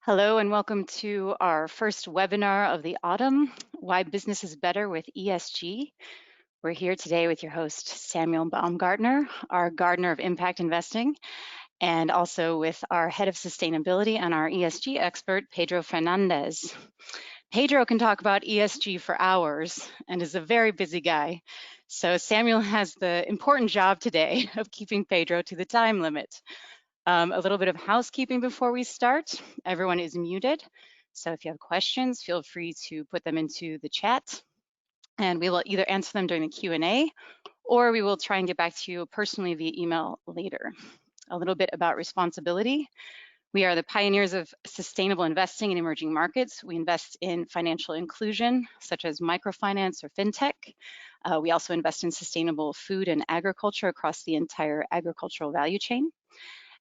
Hello and welcome to our first webinar of the autumn, Why Business is Better with ESG. We're here today with your host, Samuel Baumgartner, our Gardener of Impact Investing, and also with our Head of Sustainability and our ESG expert, Pedro Fernandez. Pedro can talk about ESG for hours and is a very busy guy. So Samuel has the important job today of keeping Pedro to the time limit. A little bit of housekeeping before we start. Everyone is muted. So if you have questions, feel free to put them into the chat and we will either answer them during the Q&A or we will try and get back to you personally via email later. A little bit about responsAbility. We are the pioneers of sustainable investing in emerging markets. We invest in financial inclusion, such as microfinance or fintech. We also invest in sustainable food and agriculture across the entire agricultural value chain.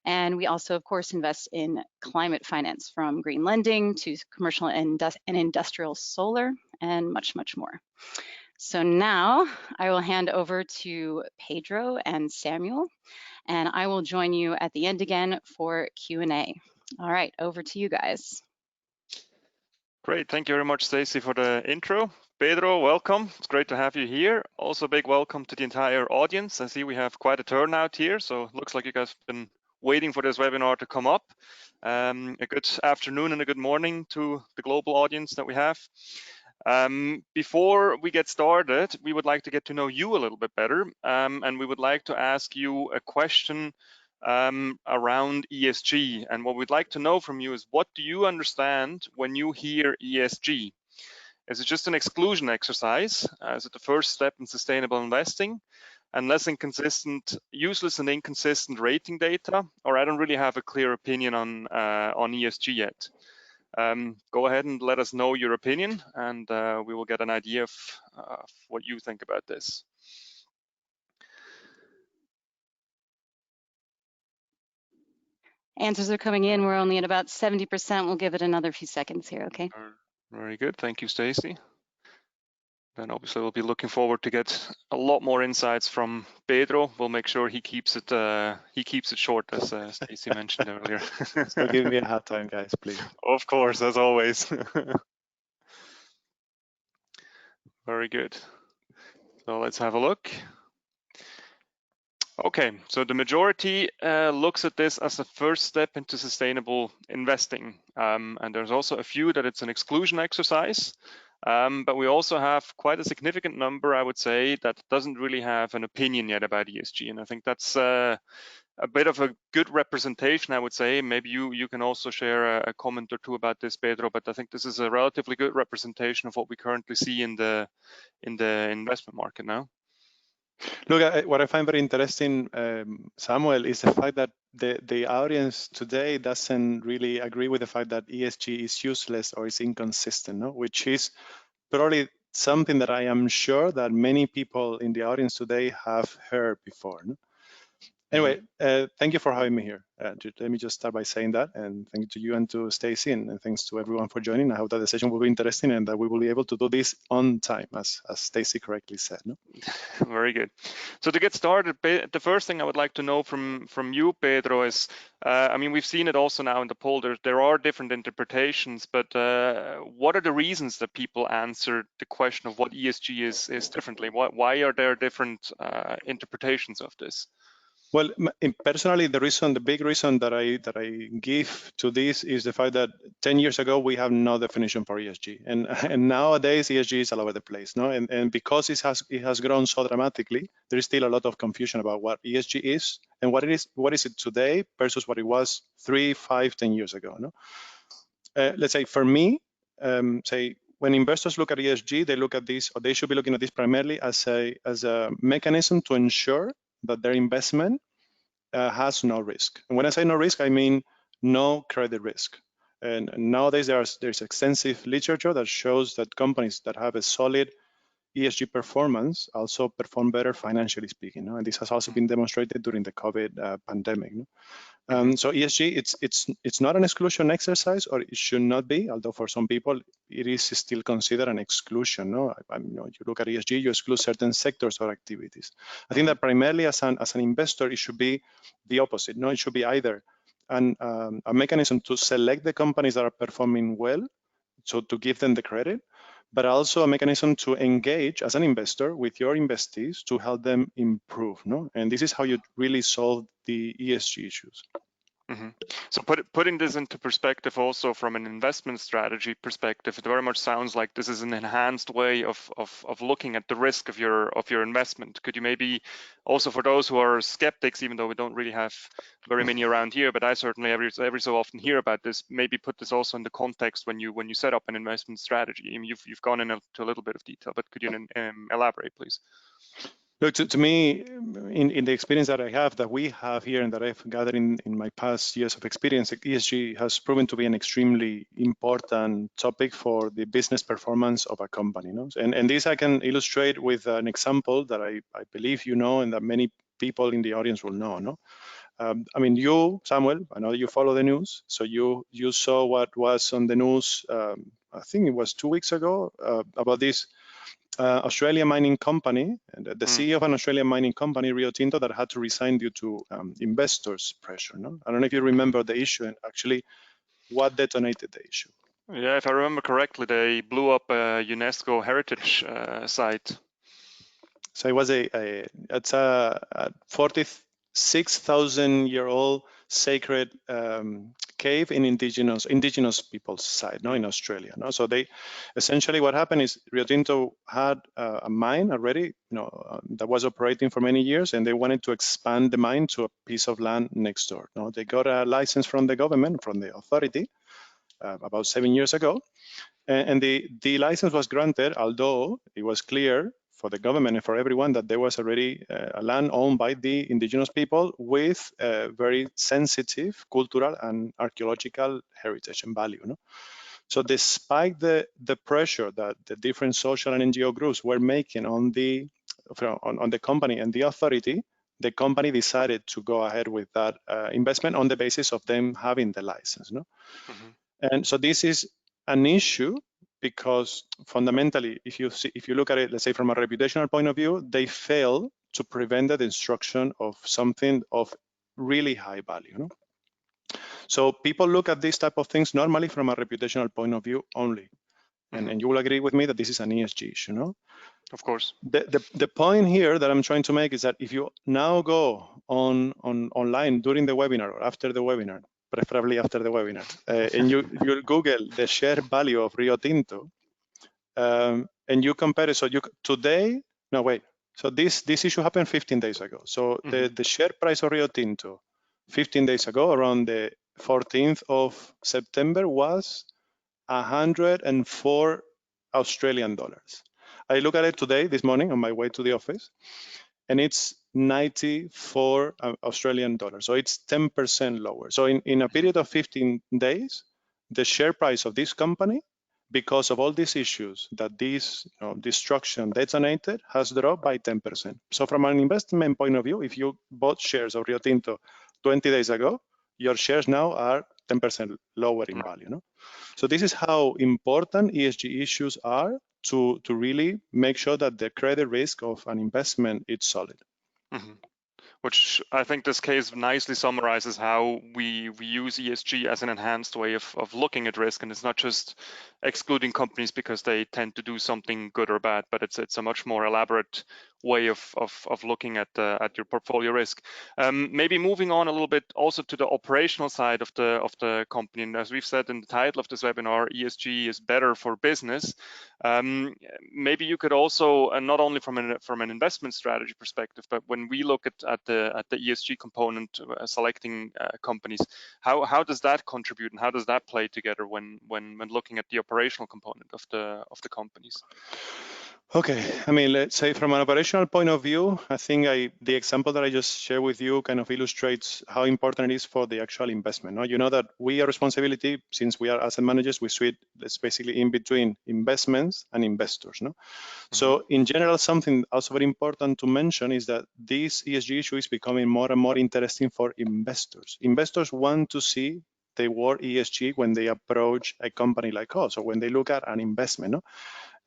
And we also, of course, invest in climate finance, from green lending to commercial and industrial solar and much, much more. So now I will hand over to Pedro and Samuel, and I will join you at the end again for Q&A. All right, over to you guys. Great, thank you very much, Stacy, for the intro. Pedro, welcome. It's great to have you here. Also, a big welcome to the entire audience. I see we have quite a turnout here, so it looks like you guys have been waiting for this webinar to come up. A good afternoon and a good morning to the global audience that we have. Before we get started, we would like to get to know you a little bit better, and we would like to ask you a question around ESG. And what we'd like to know from you is, what do you understand when you hear ESG? Is it just an exclusion exercise? Is it the first step in sustainable investing? And less inconsistent, useless and inconsistent rating data, or I don't really have a clear opinion on ESG yet. Go ahead and let us know your opinion, and we will get an idea of what you think about this. Answers are coming in. We're only at about 70%. We'll give it another few seconds here, okay? Very good. Thank you, Stacy. Then obviously we'll be looking forward to get a lot more insights from Pedro. We'll make sure he keeps it short, as Stacy mentioned earlier. So give me a hard time, guys, please. Of course, as always. Very good. So let's have a look. Okay, so the majority looks at this as a first step into sustainable investing. And there's also a few that it's an exclusion exercise. But we also have quite a significant number, I would say, that doesn't really have an opinion yet about ESG. And I think that's a bit of a good representation, I would say. Maybe you can also share a comment or two about this, Pedro, but I think this is a relatively good representation of what we currently see in the investment market now. Look, what I find very interesting, Samuel, is the fact that the audience today doesn't really agree with the fact that ESG is useless or is inconsistent, no? Which is probably something that I am sure that many people in the audience today have heard before. No? Anyway, thank you for having me here. Let me just start by saying that, and thank you to you and to Stacy, and thanks to everyone for joining. I hope that the session will be interesting and that we will be able to do this on time, as Stacy correctly said. No? Very good. So to get started, the first thing I would like to know from you, Pedro, is, I mean, we've seen it also now in the poll, there are different interpretations, but what are the reasons that people answer the question of what ESG is differently? Why are there different interpretations of this? Well, personally, the big reason that I give to this is the fact that 10 years ago we have no definition for ESG, and nowadays ESG is all over the place, no? And because it has grown so dramatically, there is still a lot of confusion about what ESG is and what is it today versus what it was 3, 5, 10 years ago, no? Let's say for me, when investors look at ESG, they look at this, or they should be looking at this primarily as a mechanism to ensure that their investment has no risk. And when I say no risk, I mean no credit risk. And nowadays there's extensive literature that shows that companies that have a solid ESG performance also perform better financially speaking. No? And this has also been demonstrated during the COVID pandemic. No? So ESG, it's not an exclusion exercise, or it should not be, although for some people it is still considered an exclusion. No, you look at ESG, you exclude certain sectors or activities. I think that primarily as an investor, it should be the opposite. No, it should be either a mechanism to select the companies that are performing well, so to give them the credit, but also a mechanism to engage as an investor with your investees to help them improve. No? And this is how you really solve the ESG issues. Mm-hmm. So putting this into perspective also from an investment strategy perspective, it very much sounds like this is an enhanced way of looking at the risk of your investment. Could you maybe also, for those who are skeptics, even though we don't really have very many around here, but I certainly every so often hear about this, maybe put this also in the context when you set up an investment strategy. I mean, you've gone into a little bit of detail, but could you elaborate, please? Look, to me, in the experience that I have, that we have here, and that I've gathered in my past years of experience, ESG has proven to be an extremely important topic for the business performance of a company. No? And this I can illustrate with an example that I believe you know, and that many people in the audience will know. No? I mean, you, Samuel, I know you follow the news, so you saw what was on the news, I think it was 2 weeks ago, about this Australian mining company, the CEO of an Australian mining company, Rio Tinto, that had to resign due to investors' pressure. No? I don't know if you remember the issue and actually what detonated the issue. Yeah, if I remember correctly, they blew up a UNESCO heritage site. So it was it's a 46,000-year-old sacred cave in indigenous people's side, no, in Australia. No, so they essentially what happened is Rio Tinto had a mine already, that was operating for many years, and they wanted to expand the mine to a piece of land next door. No, they got a license from the government, from the authority, about 7 years ago, and the license was granted, although it was clear for the government and for everyone that there was already a land owned by the indigenous people with very sensitive cultural and archaeological heritage and value. No? So despite the pressure that the different social and NGO groups were making on the company and the authority, the company decided to go ahead with that investment on the basis of them having the license. No? Mm-hmm. And so this is an issue because fundamentally, if you look at it, let's say from a reputational point of view, they fail to prevent the destruction of something of really high value. No? So people look at these type of things normally from a reputational point of view only. And you will agree with me that this is an ESG issue, no? Of course. The point here that I'm trying to make is that if you now go online during the webinar or after the webinar, preferably after the webinar, and you Google the share value of Rio Tinto, and you compare it. So so this issue happened 15 days ago. So the share price of Rio Tinto 15 days ago, around the 14th of September, was 104 Australian dollars. I look at it today, this morning, on my way to the office, and it's 94 Australian dollars. So it's 10% lower. So in a period of 15 days, the share price of this company, because of all these issues that this destruction detonated, has dropped by 10%. So from an investment point of view, if you bought shares of Rio Tinto 20 days ago, your shares now are 10% lower in value. No? So this is how important ESG issues are to really make sure that the credit risk of an investment is solid. Mm-hmm. Which I think this case nicely summarizes how we use ESG as an enhanced way of looking at risk, and it's not just excluding companies because they tend to do something good or bad, but it's a much more elaborate way of looking at your portfolio risk. Maybe moving on a little bit also to the operational side of the company, and as we've said in the title of this webinar, ESG is better for business. Maybe you could also, and not only from an investment strategy perspective, but when we look at the ESG component, selecting companies, how does that contribute and how does that play together when looking at the operational component of the companies? Okay, I mean, let's say from an operational point of view, I think the example that I just shared with you kind of illustrates how important it is for the actual investment. No? You know that we are responsAbility, since we are asset managers, we sit basically in between investments and investors. No? So in general, something also very important to mention is that this ESG issue is becoming more and more interesting for investors. Investors want to see the word ESG when they approach a company like us, or when they look at an investment. No?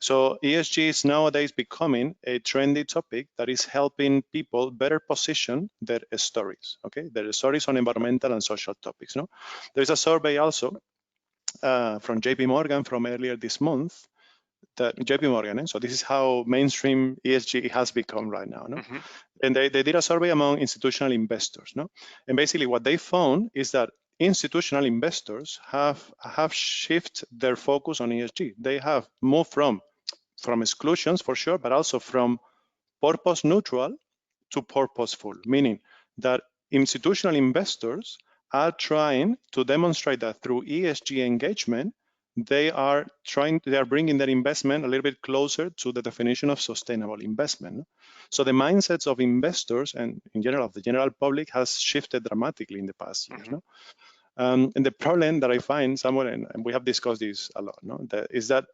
So ESG is nowadays becoming a trendy topic that is helping people better position their stories, okay? Their stories on environmental and social topics, no? There's a survey also from JP Morgan from earlier this month, that JP Morgan, so this is how mainstream ESG has become right now, no? Mm-hmm. And they did a survey among institutional investors, no? And basically what they found is that institutional investors have shifted their focus on ESG. They have moved from exclusions for sure, but also from purpose neutral to purposeful, meaning that institutional investors are trying to demonstrate that through ESG engagement, they are bringing their investment a little bit closer to the definition of sustainable investment. So the mindsets of investors and in general of the general public has shifted dramatically in the past years. Mm-hmm. And the problem that I find, Samuel, and we have discussed this a lot, is that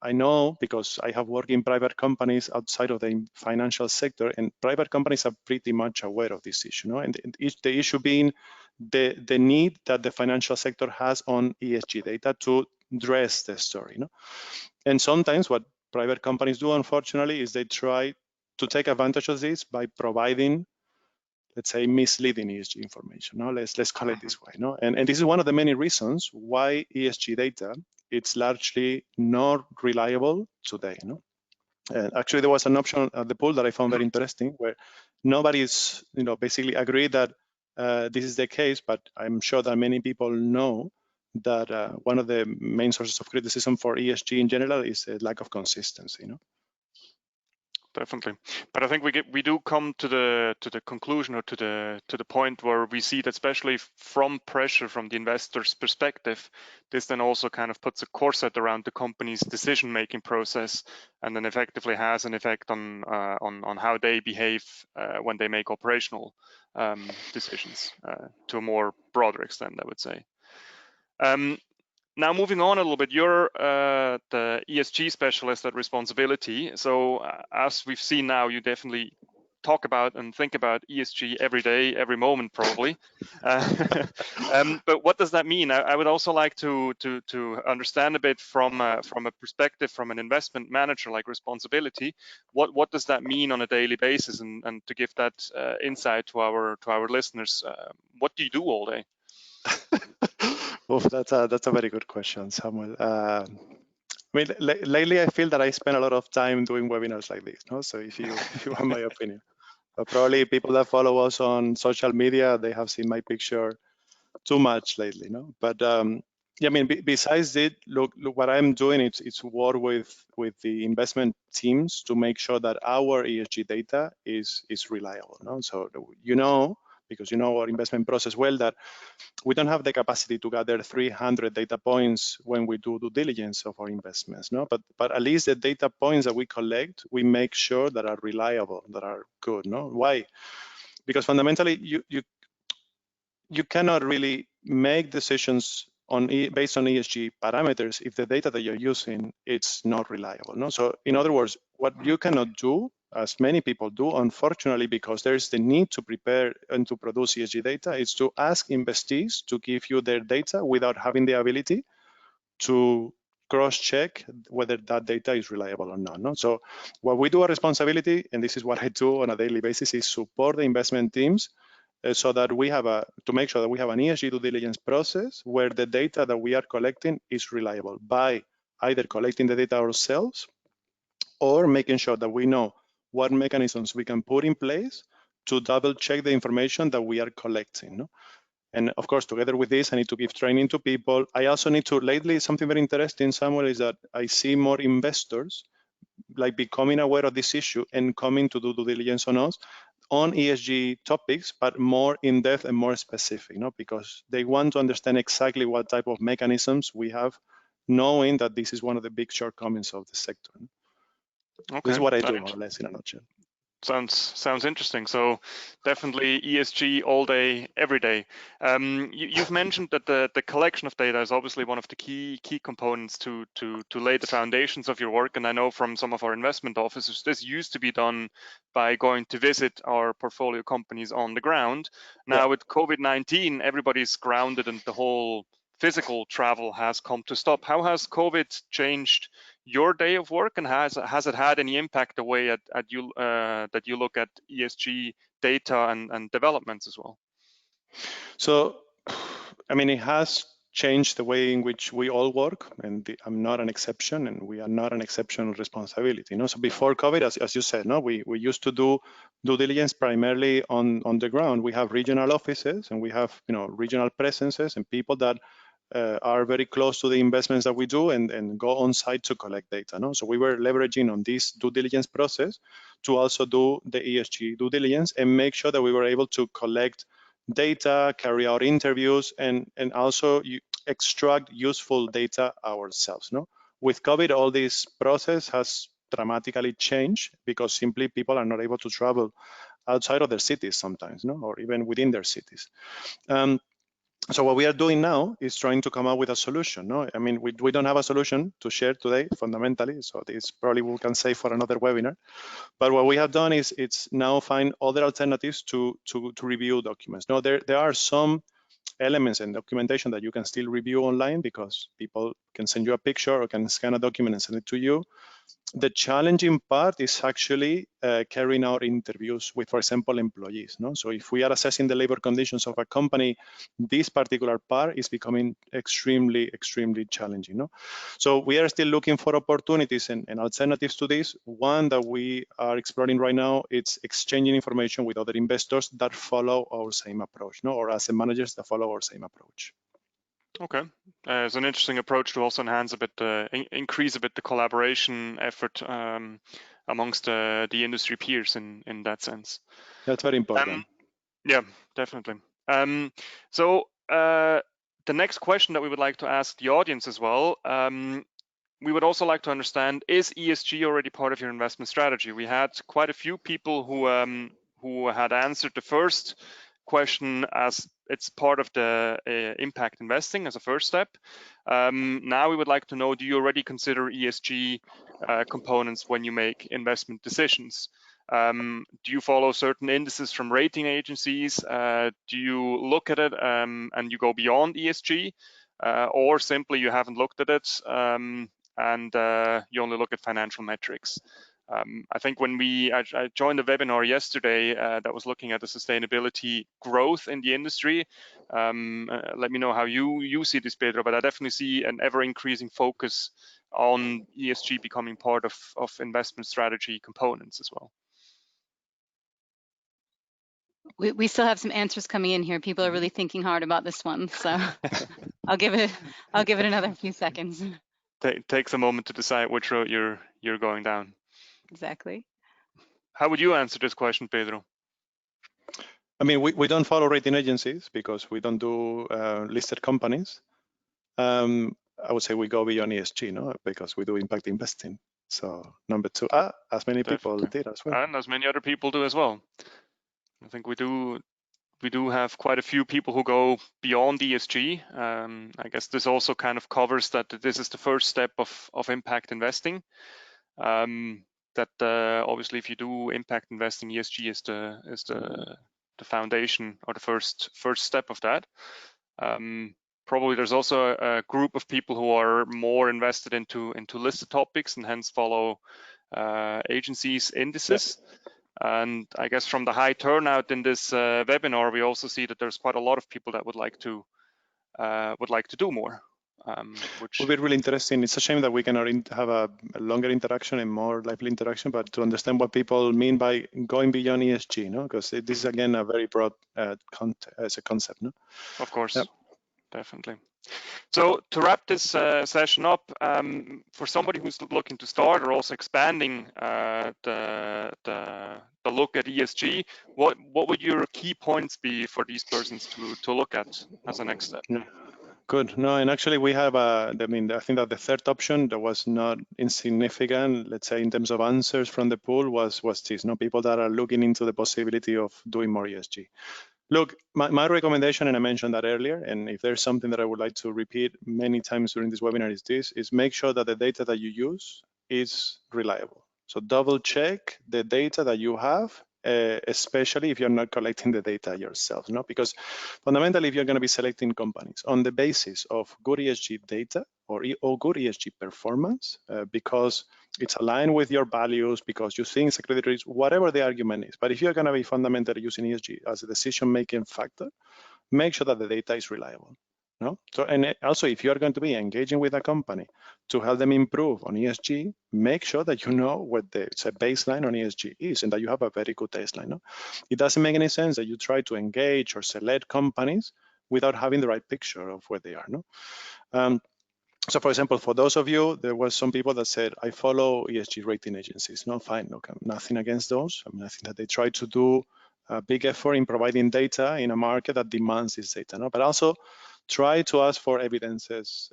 I know because I have worked in private companies outside of the financial sector, and private companies are pretty much aware of this issue, and the issue being the need that the financial sector has on ESG data to dress the story. And sometimes what private companies do, unfortunately, is they try to take advantage of this by providing, let's say, misleading ESG information. Let's call it this way. And this is one of the many reasons why ESG data, it's largely not reliable today. Actually, there was an option at the pool that I found very interesting, where nobody's, basically agreed that this is the case, but I'm sure that many people know that one of the main sources of criticism for ESG in general is a lack of consistency. Definitely, but I think we do come to the conclusion, or to the point where we see that, especially from pressure from the investor's perspective, this then also kind of puts a corset around the company's decision-making process, and then effectively has an effect on how they behave when they make operational decisions to a more broader extent, I would say. Now, moving on a little bit, you're the ESG specialist at responsAbility. So as we've seen now, you definitely talk about and think about ESG every day, every moment, probably. But what does that mean? I would also like to understand a bit from a perspective from an investment manager like responsAbility. What does that mean on a daily basis? And to give that insight to our listeners, what do you do all day? Oof, that's a very good question, Samuel. I mean, lately I feel that I spend a lot of time doing webinars like this. So if you want my opinion, but probably people that follow us on social media, they have seen my picture too much lately. But yeah, I mean, besides it, look, what I'm doing, it's work with the investment teams to make sure that our ESG data is reliable. So because you know our investment process well, that we don't have the capacity to gather 300 data points when we do due diligence of our investments, but at least the data points that we collect, we make sure that are reliable, that are good. Why? Because fundamentally, you cannot really make decisions based on ESG parameters if the data that you're using, it's not reliable. So in other words, what you cannot do, as many people do, unfortunately, because there's the need to prepare and to produce ESG data, is to ask investees to give you their data without having the ability to cross-check whether that data is reliable or not. So what we do at responsAbility, and this is what I do on a daily basis, is support the investment teams so that we have to make sure that we have an ESG due diligence process where the data that we are collecting is reliable, by either collecting the data ourselves or making sure that we know what mechanisms we can put in place to double check the information that we are collecting. And of course, together with this, I need to give training to people. I also need to, lately, something very interesting, Samuel, is that I see more investors like becoming aware of this issue and coming to do due diligence on us on ESG topics, but more in depth and more specific, because they want to understand exactly what type of mechanisms we have, knowing that this is one of the big shortcomings of the sector. Okay. This is what I do, more or less, in a nutshell. Sounds interesting. So definitely ESG all day, every day. You've mentioned that the collection of data is obviously one of the key components to lay the foundations of your work. And I know from some of our investment officers, this used to be done by going to visit our portfolio companies on the ground. Now with COVID-19, everybody's grounded in the whole physical travel has come to stop. How has COVID changed your day of work, and has it had any impact the way at you that you look at ESG data and developments as well? So, I mean, it has changed the way in which we all work, and I'm not an exception, and we are not an exception on responsAbility. You know, so before COVID, as you said, no, we used to do due diligence primarily on the ground. We have regional offices, and we have regional presences and people that are very close to the investments that we do and go on site to collect data. No? So we were leveraging on this due diligence process to also do the ESG due diligence and make sure that we were able to collect data, carry out interviews, and also extract useful data ourselves. No? With COVID, all this process has dramatically changed because simply people are not able to travel outside of their cities sometimes, no? Or even within their cities. So what we are doing now is trying to come up with a solution. No, I mean, we don't have a solution to share today fundamentally. So this probably we can save for another webinar. But what we have done is it's now find other alternatives to review documents. Now there are some elements and documentation that you can still review online because people can send you a picture or can scan a document and send it to you. The challenging part is actually carrying out interviews with, for example, employees. No? So if we are assessing the labor conditions of a company, this particular part is becoming extremely, extremely challenging. No? So we are still looking for opportunities and alternatives to this. One that we are exploring right now, it's exchanging information with other investors that follow our same approach, no? Or asset managers that follow our same approach. Okay, it's an interesting approach to also enhance a bit, increase a bit the collaboration effort amongst the industry peers in that sense. That's very important. Yeah, definitely. So the next question that we would like to ask the audience as well, we would also like to understand, is ESG already part of your investment strategy? We had quite a few people who had answered the first question as it's part of the impact investing as a first step. Now we would like to know, do you already consider ESG components when you make investment decisions? Do you follow certain indices from rating agencies? Do you look at it and you go beyond ESG? Or simply you haven't looked at it and you only look at financial metrics? I think when I joined the webinar yesterday that was looking at the sustainability growth in the industry. Let me know how you see this, Pedro, but I definitely see an ever-increasing focus on ESG becoming part of investment strategy components as well. We still have some answers coming in here. People are really thinking hard about this one, so I'll give it another few seconds. Takes a moment to decide which road you're going down. Exactly. How would you answer this question, Pedro? I mean, we don't follow rating agencies because we don't do listed companies. I would say we go beyond ESG, no, because we do impact investing. So number two, as many people did as well, and as many other people do as well. I think we do have quite a few people who go beyond ESG. I guess this also kind of covers that this is the first step of impact investing. That obviously, if you do impact investing, ESG is the foundation or the first step of that. Probably there's also a group of people who are more invested into listed topics and hence follow agencies' indices. Yep. And I guess from the high turnout in this webinar, we also see that there's quite a lot of people that would like to do more. Which will be really interesting. It's a shame that we cannot have a longer interaction and more lively interaction, but to understand what people mean by going beyond ESG, no? Because this is again a very broad concept, no? Of course, yep. Definitely. So to wrap this session up, for somebody who's looking to start or also expanding the look at ESG, what would your key points be for these persons to look at as a next step? Yeah. Good. No, and actually we have I think that the third option that was not insignificant, let's say in terms of answers from the pool was this, no, people that are looking into the possibility of doing more ESG. Look, my recommendation, and I mentioned that earlier, and if there's something that I would like to repeat many times during this webinar is make sure that the data that you use is reliable. So double check the data that you have especially if you're not collecting the data yourself, no? Because fundamentally, if you're going to be selecting companies on the basis of good ESG data or good ESG performance, because it's aligned with your values, because you think it's a credit risk, whatever the argument is. But if you're going to be fundamentally using ESG as a decision-making factor, make sure that the data is reliable. No? So, and also, if you are going to be engaging with a company to help them improve on ESG, make sure that you know what the baseline on ESG is and that you have a very good baseline. No? It doesn't make any sense that you try to engage or select companies without having the right picture of where they are. No? So, for example, for those of you, there were some people that said, I follow ESG rating agencies. No, fine, look, nothing against those. I mean, I think that they try to do a big effort in providing data in a market that demands this data, no? But also try to ask for evidences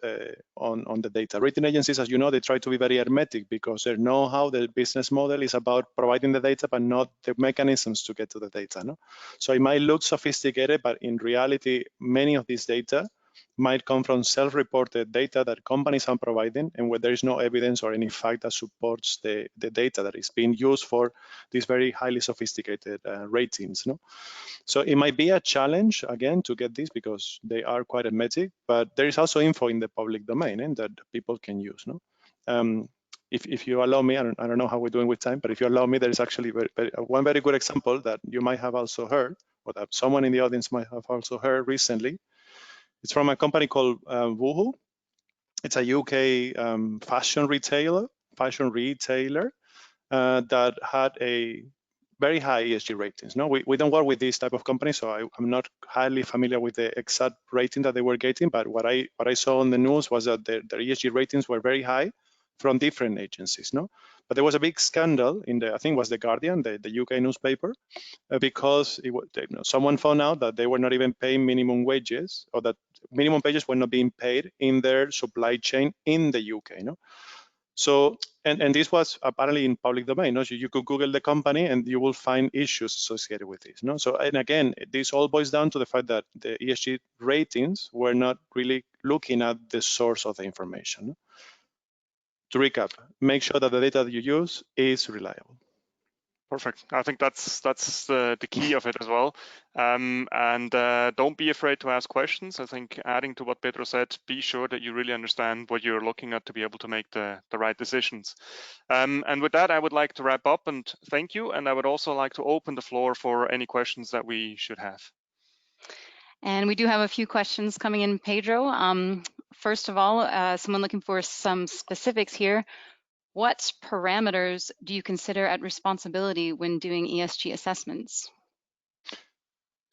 on the data. Rating agencies, as you know, they try to be very hermetic because they know how the business model is about providing the data, but not the mechanisms to get to the data, no? So it might look sophisticated, but in reality, many of these data might come from self-reported data that companies are providing and where there is no evidence or any fact that supports the data that is being used for these very highly sophisticated ratings. No? So it might be a challenge, again, to get this because they are quite hermetic, but there is also info in the public domain that people can use. No? If you allow me, I don't know how we're doing with time, but if you allow me, there is actually one very good example that you might have also heard, or that someone in the audience might have also heard recently. It's from a company called Woohoo. It's a UK fashion retailer that had a very high ESG ratings. No, we don't work with this type of company, so I'm not highly familiar with the exact rating that they were getting. But what I saw on the news was that their ESG ratings were very high from different agencies. No, but there was a big scandal in I think it was the Guardian, the UK newspaper, because someone found out that they were not even paying minimum wages, or that minimum wages were not being paid in their supply chain in the UK. No, so and this was apparently in public domain. No, so you could Google the company and you will find issues associated with this. No, so and again, this all boils down to the fact that the ESG ratings were not really looking at the source of the information. No? To recap, make sure that the data that you use is reliable. Perfect. I think that's the key of it as well. And don't be afraid to ask questions. I think adding to what Pedro said, be sure that you really understand what you're looking at to be able to make the right decisions. And with that, I would like to wrap up and thank you. And I would also like to open the floor for any questions that we should have. And we do have a few questions coming in, Pedro. First of all, someone looking for some specifics here. What parameters do you consider at responsAbility when doing ESG assessments?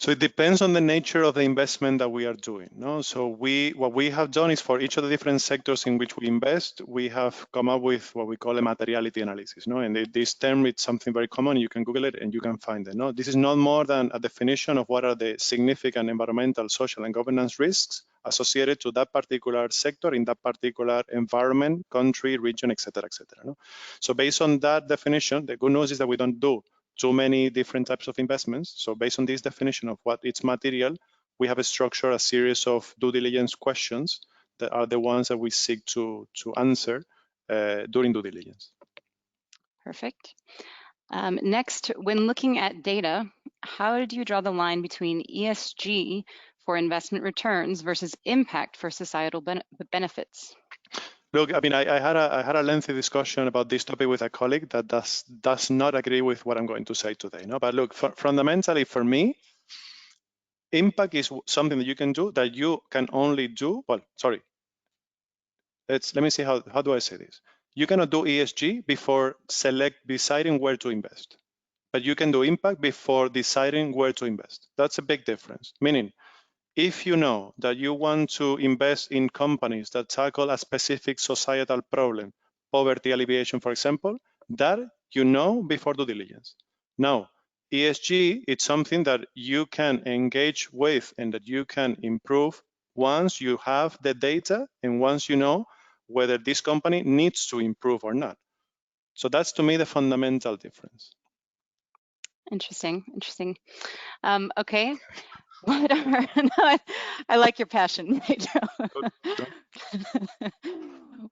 So it depends on the nature of the investment that we are doing. No? So what we have done is for each of the different sectors in which we invest, we have come up with what we call a materiality analysis. No? And this term is something very common. You can Google it and you can find it. No? This is not more than a definition of what are the significant environmental, social, and governance risks associated to that particular sector in that particular environment, country, region, etc., etc. No? So based on that definition, the good news is that we don't do too many different types of investments. So based on this definition of what is material, we have structured a series of due diligence questions that are the ones that we seek to answer during due diligence. Perfect. Next, when looking at data, how do you draw the line between ESG for investment returns versus impact for societal benefits? Look, I mean, I had a lengthy discussion about this topic with a colleague that does not agree with what I'm going to say today. No, but look, fundamentally for me, impact is something that you can do that you can only do. Well, sorry. Let me see how do I say this. You cannot do ESG before deciding where to invest, but you can do impact before deciding where to invest. That's a big difference. Meaning, if you know that you want to invest in companies that tackle a specific societal problem, poverty alleviation, for example, that you know before due diligence. Now, ESG, it's something that you can engage with and that you can improve once you have the data and once you know whether this company needs to improve or not. So that's, to me, the fundamental difference. Interesting. Okay. What are I like your passion, Pedro.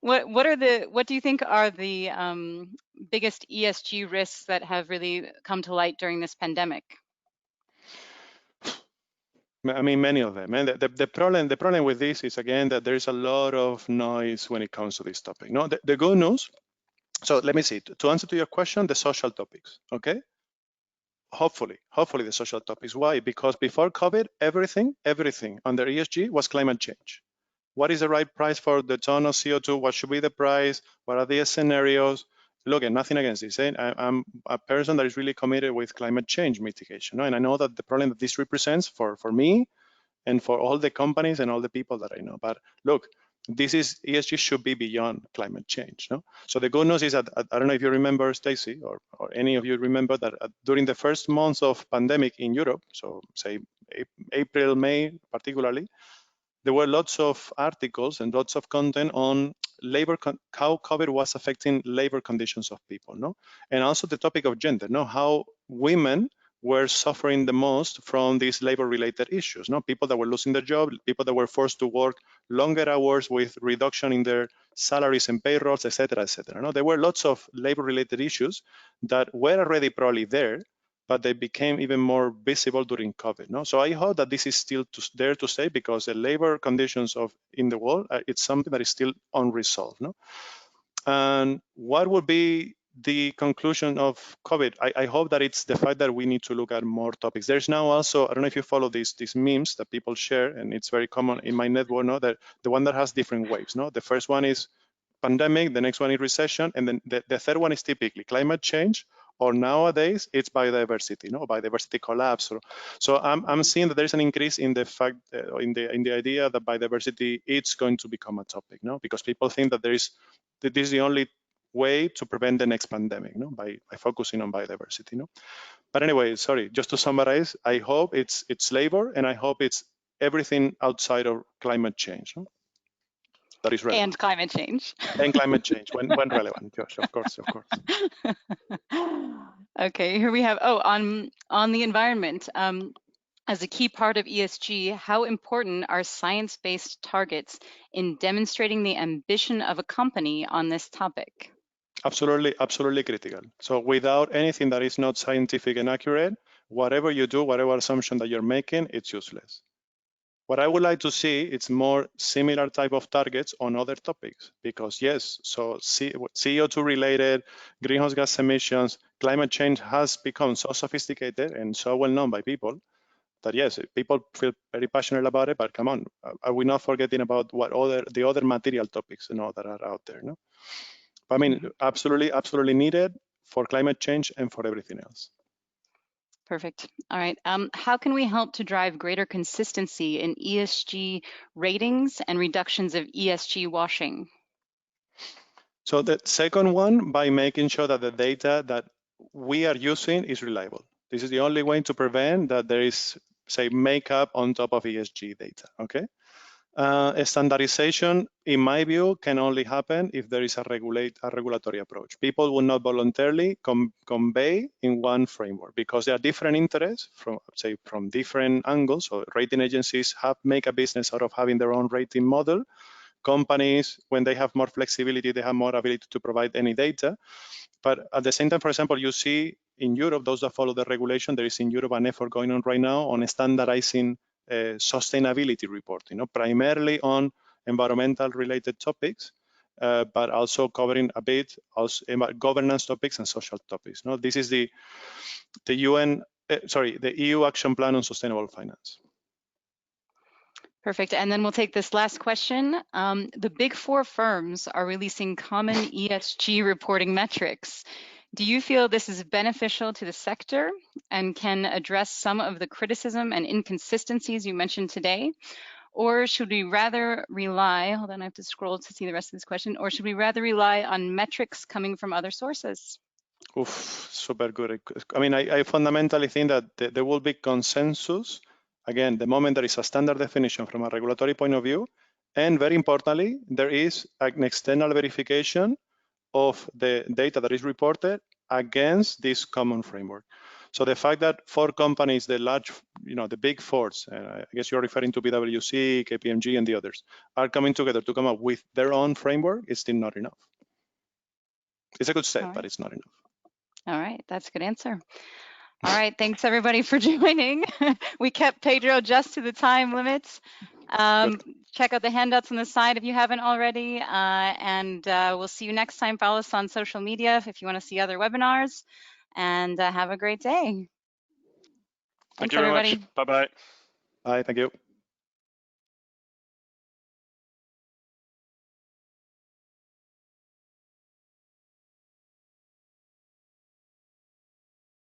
What do you think are the biggest ESG risks that have really come to light during this pandemic? I mean, many of them. And the problem with this is, again, that there is a lot of noise when it comes to this topic. No, the good news. So let me see. To answer to your question, the social topics. Okay. Hopefully the social topics. Why? Because before COVID, everything under ESG was climate change. What is the right price for the ton of CO2? What should be the price? What are the scenarios? Look, and nothing against this. I'm a person that is really committed with climate change mitigation. And I know that the problem that this represents for me and for all the companies and all the people that I know. But look, this is ESG should be beyond climate change. No? So the good news is that, I don't know if you remember, Stacy, or any of you remember that during the first months of pandemic in Europe, so say April, May particularly, there were lots of articles and lots of content on labor, how COVID was affecting labor conditions of people, no? And also the topic of gender, no? How women were suffering the most from these labor-related issues, no? People that were losing their job, people that were forced to work longer hours with reduction in their salaries and payrolls, et cetera, et cetera. No? There were lots of labor-related issues that were already probably there, but they became even more visible during COVID. No? So I hope that this is still there to stay, because the labor conditions in the world, it's something that is still unresolved. No? And what would be the conclusion of COVID? I hope that it's the fact that we need to look at more topics. There's now also, I don't know if you follow these memes that people share, and it's very common in my network, no? That the one that has different waves. No? The first one is pandemic, the next one is recession, and then the third one is typically climate change, or nowadays it's biodiversity, no, biodiversity collapse. So I'm seeing that there's an increase in the fact, in the idea that biodiversity it's going to become a topic, no, because people think that this is the only way to prevent the next pandemic, no, by focusing on biodiversity, no. But anyway, sorry, just to summarize, I hope it's labor, and I hope it's everything outside of climate change, no? That is relevant. And climate change. And climate change when relevant, Josh, of course. Okay, here we have, on the environment. As a key part of ESG, how important are science-based targets in demonstrating the ambition of a company on this topic? Absolutely critical. So without anything that is not scientific and accurate, whatever you do, whatever assumption that you're making, it's useless. What I would like to see is more similar type of targets on other topics, because yes, so CO2 related, greenhouse gas emissions, climate change has become so sophisticated and so well known by people that yes, people feel very passionate about it, but come on, are we not forgetting about the other material topics, that are out there, no? I mean, absolutely needed for climate change and for everything else. Perfect. All right. How can we help to drive greater consistency in ESG ratings and reductions of ESG washing? So the second one, by making sure that the data that we are using is reliable. This is the only way to prevent that there is, say, makeup on top of ESG data, okay? Standardization, in my view, can only happen if there is a regulatory approach. People will not voluntarily convey in one framework, because there are different interests from different angles. So rating agencies make a business out of having their own rating model. Companies, when they have more flexibility, they have more ability to provide any data. But at the same time, for example, you see in Europe, those that follow the regulation, there is in Europe an effort going on right now on standardizing sustainability reporting, primarily on environmental related topics, but also covering a bit also governance topics and social topics. This is the EU Action Plan on Sustainable Finance. Perfect. And then we'll take this last question. The big four firms are releasing common ESG reporting metrics. Do you feel this is beneficial to the sector and can address some of the criticism and inconsistencies you mentioned today? Or should we rather rely, hold on, I have to scroll to see the rest of this question, or should we rather rely on metrics coming from other sources? Oof, super good. I mean, I fundamentally think that there will be consensus. Again, the moment there is a standard definition from a regulatory point of view, and very importantly, there is an external verification of the data that is reported against this common framework. So the fact that four companies, the large, the big fours, I guess you're referring to PwC, KPMG, and the others, are coming together to come up with their own framework is still not enough. It's a good step, All right. but it's not enough. All right, that's a good answer. All right, thanks everybody for joining. We kept Pedro just to the time limits. Check out the handouts on the side if you haven't already, and we'll see you next time. Follow us on social media if you want to see other webinars, and have a great day. Thank Thanks, you very everybody. much. Bye-bye. Bye, thank you.